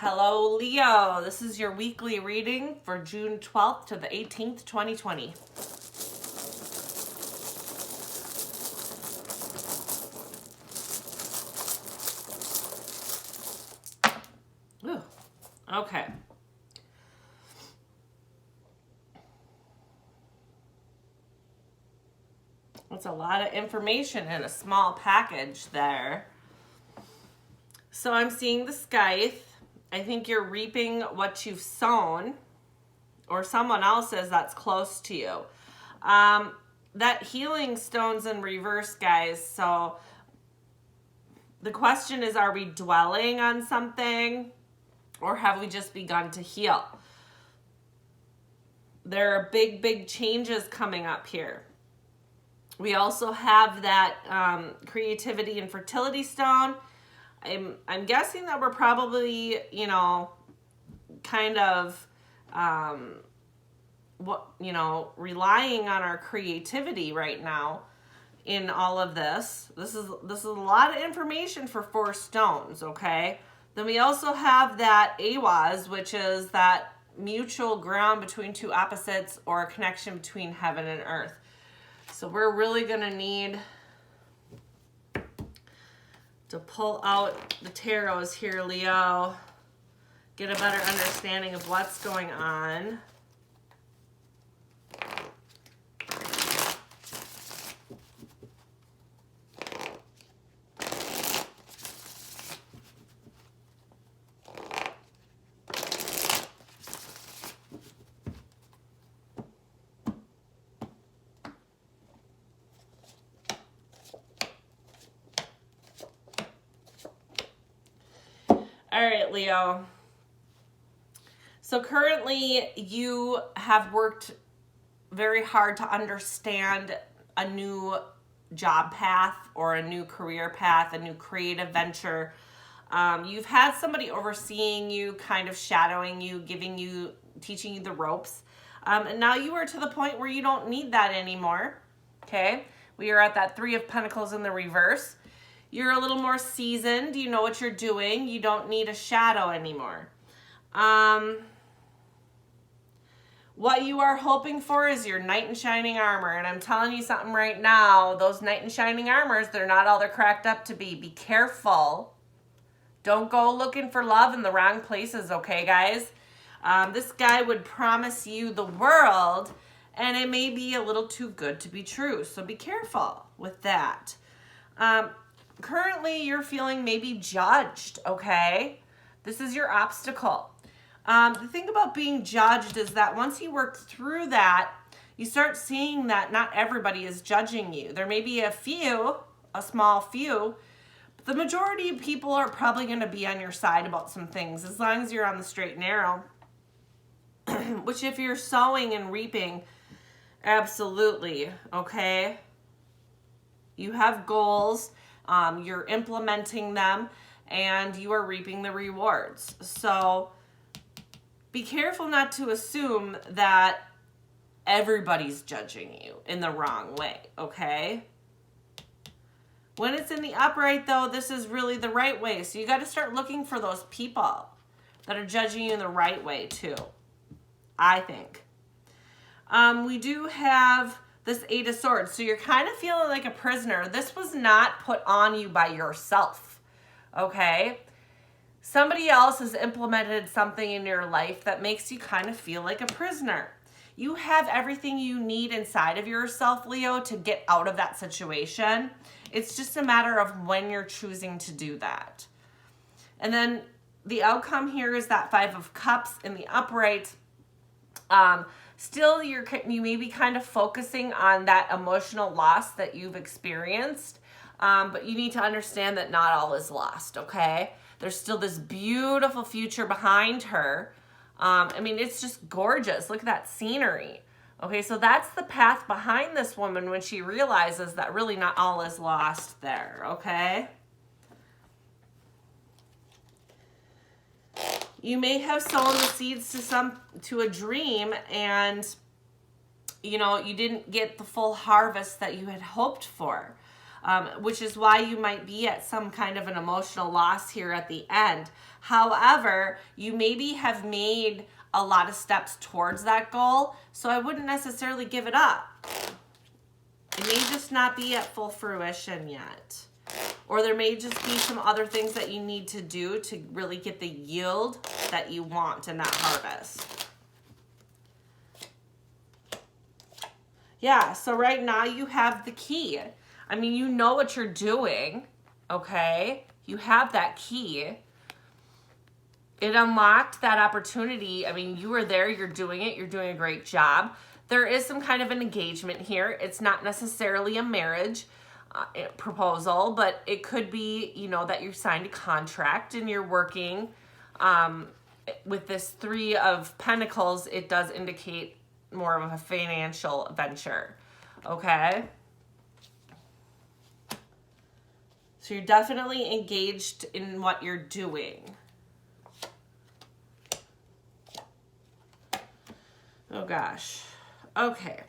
Hello, Leo. This is your weekly reading for June 12th to the 18th, 2020. Ooh, okay. That's a lot of information in a small package there. So I'm seeing the scythe. I think you're reaping what you've sown, or someone else says that's close to you. That healing stone's in reverse, guys. So the question is, are we dwelling on something, or have we just begun to heal? There are big changes coming up here. We also have that creativity and fertility stone. I'm guessing that we're probably, kind of, relying on our creativity right now in all of this. This is a lot of information for 4 stones, okay? Then we also have that Awaz, which is that mutual ground between 2 opposites, or a connection between heaven and earth. So we're really going to need to pull out the tarots here, Leo. Get a better understanding of what's going on. All right, Leo. So currently you have worked very hard to understand a new job path, or a new career path, a new creative venture. You've had somebody overseeing you, kind of shadowing you, teaching you the ropes. And now you are to the point where you don't need that anymore. Okay. We are at that 3 of Pentacles in the reverse. You're a little more seasoned. You know what you're doing. You don't need a shadow anymore. What you are hoping for is your knight in shining armor. And I'm telling you something right now. Those knight in shining armors, they're not all they're cracked up to be. Be careful. Don't go looking for love in the wrong places, okay, guys? This guy would promise you the world, and it may be a little too good to be true. So be careful with that. Currently, you're feeling maybe judged, okay? This is your obstacle. The thing about being judged is that once you work through that, you start seeing that not everybody is judging you. There may be a small few, but the majority of people are probably going to be on your side about some things, as long as you're on the straight and narrow. Which, if you're sowing and reaping, absolutely, okay? You have goals. You're implementing them, and you are reaping the rewards. So be careful not to assume that everybody's judging you in the wrong way, okay? When it's in the upright, though, this is really the right way. So you got to start looking for those people that are judging you in the right way, too, I think. We do have this 8 of Swords. So you're kind of feeling like a prisoner. This was not put on you by yourself, okay? Somebody else has implemented something in your life that makes you kind of feel like a prisoner. You have everything you need inside of yourself, Leo, to get out of that situation. It's just a matter of when you're choosing to do that. And then the outcome here is that 5 of Cups in the upright. Still, you may be kind of focusing on that emotional loss that you've experienced, but you need to understand that not all is lost, okay? There's still this beautiful future behind her. It's just gorgeous. Look at that scenery. Okay, so that's the path behind this woman when she realizes that really not all is lost there, okay? You may have sown the seeds to a dream, and you didn't get the full harvest that you had hoped for. which is why you might be at some kind of an emotional loss here at the end. However, you maybe have made a lot of steps towards that goal, so I wouldn't necessarily give it up. It may just not be at full fruition yet. Or there may just be some other things that you need to do to really get the yield that you want in that harvest. Yeah, so right now you have the key. I mean, you know what you're doing, okay? You have that key. It unlocked that opportunity. I mean, you were there, you're doing it, you're doing a great job. There is some kind of an engagement here. It's not necessarily a marriage proposal, but it could be, you know, that you signed a contract and you're working. With this 3 of Pentacles, it does indicate more of a financial venture, okay? So you're definitely engaged in what you're doing. Oh gosh. Okay.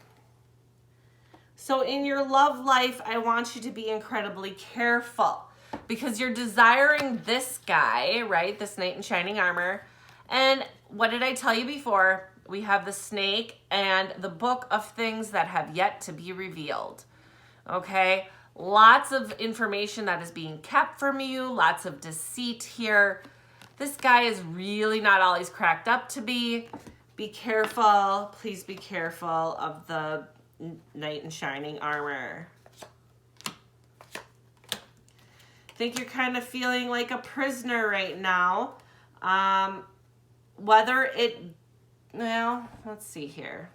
So in your love life, I want you to be incredibly careful because you're desiring this guy, right? This knight in shining armor. And what did I tell you before? We have the snake and the book of things that have yet to be revealed. Okay? Lots of information that is being kept from you, lots of deceit here. This guy is really not all he's cracked up to be. Be careful. Please be careful of the knight in shining armor. I think you're kind of feeling like a prisoner right now. Whether it, well, let's see here.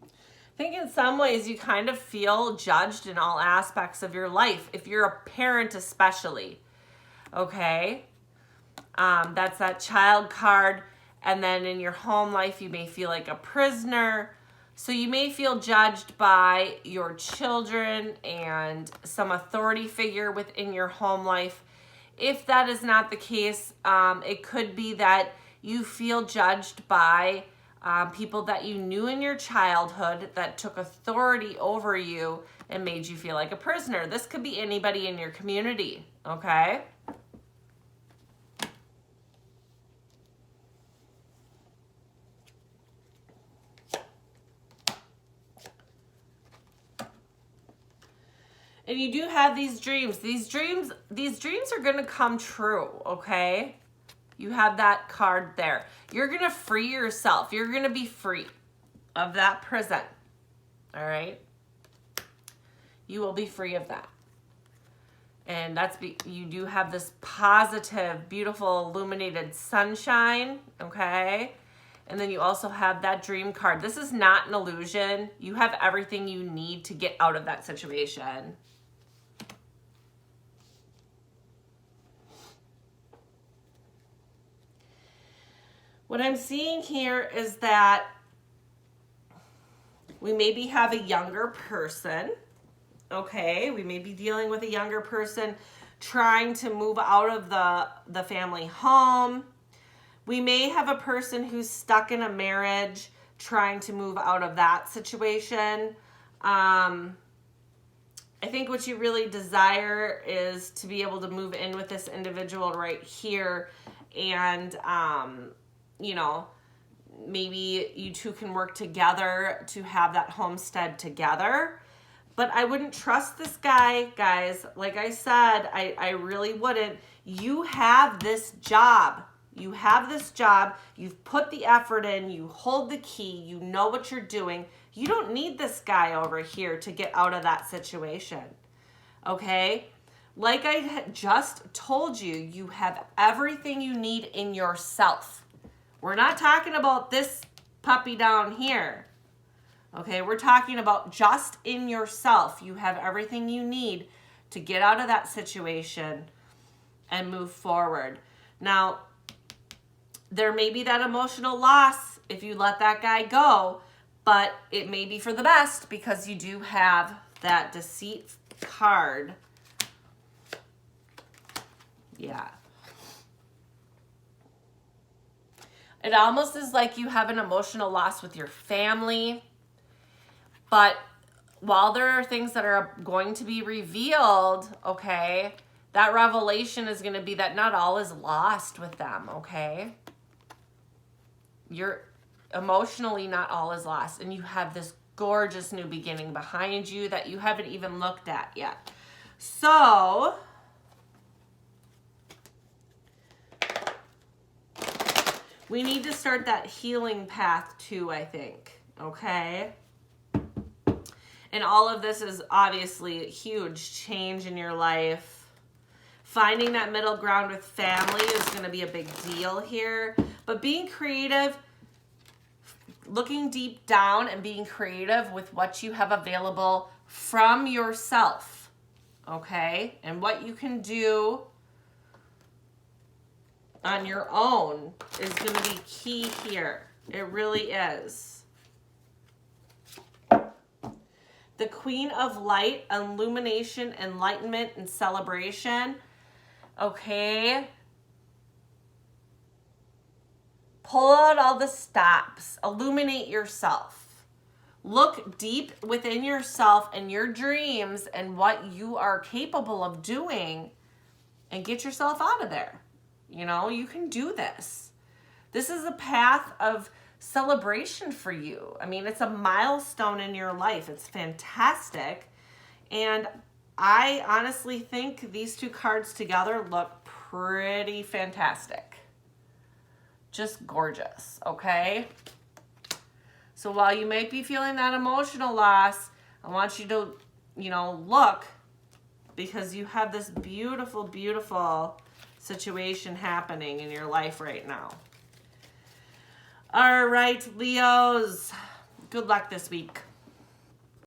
I think in some ways you kind of feel judged in all aspects of your life, if you're a parent especially. Okay, that's that child card. And then in your home life, you may feel like a prisoner. So you may feel judged by your children and some authority figure within your home life. If that is not the case, it could be that you feel judged by people that you knew in your childhood that took authority over you and made you feel like a prisoner. This could be anybody in your community, okay? And you do have these dreams. These dreams are going to come true, okay? You have that card there. You're going to free yourself. You're going to be free of that prison. All right? You will be free of that. And you do have this positive, beautiful, illuminated sunshine, okay? And then you also have that dream card. This is not an illusion. You have everything you need to get out of that situation. What I'm seeing here is that we maybe have a younger person, okay? We may be dealing with a younger person trying to move out of the family home. We may have a person who's stuck in a marriage trying to move out of that situation. I think what you really desire is to be able to move in with this individual right here and, you know, maybe you two can work together to have that homestead together. But I wouldn't trust this guy, guys. Like I said, I really wouldn't. You have this job. You have this job. You've put the effort in. You hold the key. You know what you're doing. You don't need this guy over here to get out of that situation. Okay? Like I just told you, you have everything you need in yourself. We're not talking about this puppy down here. Okay, we're talking about just in yourself. You have everything you need to get out of that situation and move forward. Now, there may be that emotional loss if you let that guy go, but it may be for the best because you do have that deceit card. It almost is like you have an emotional loss with your family. But while there are things that are going to be revealed, okay, that revelation is going to be that not all is lost with them, okay? You're emotionally, not all is lost. And you have this gorgeous new beginning behind you that you haven't even looked at yet. So we need to start that healing path too, I think, okay? And all of this is obviously a huge change in your life. Finding that middle ground with family is going to be a big deal here. But being creative, looking deep down and being creative with what you have available from yourself, okay? And what you can do on your own is going to be key here. It really is. The Queen of Light, illumination, enlightenment, and celebration. Okay. Pull out all the stops. Illuminate yourself. Look deep within yourself and your dreams and what you are capable of doing and get yourself out of there. You know, you can do this. This is a path of celebration for you. I mean, it's a milestone in your life. It's fantastic. And I honestly think these two cards together look pretty fantastic. Just gorgeous, okay? So while you might be feeling that emotional loss, I want you to, look, because you have this beautiful, beautiful situation happening in your life right now. All right, Leos, good luck this week.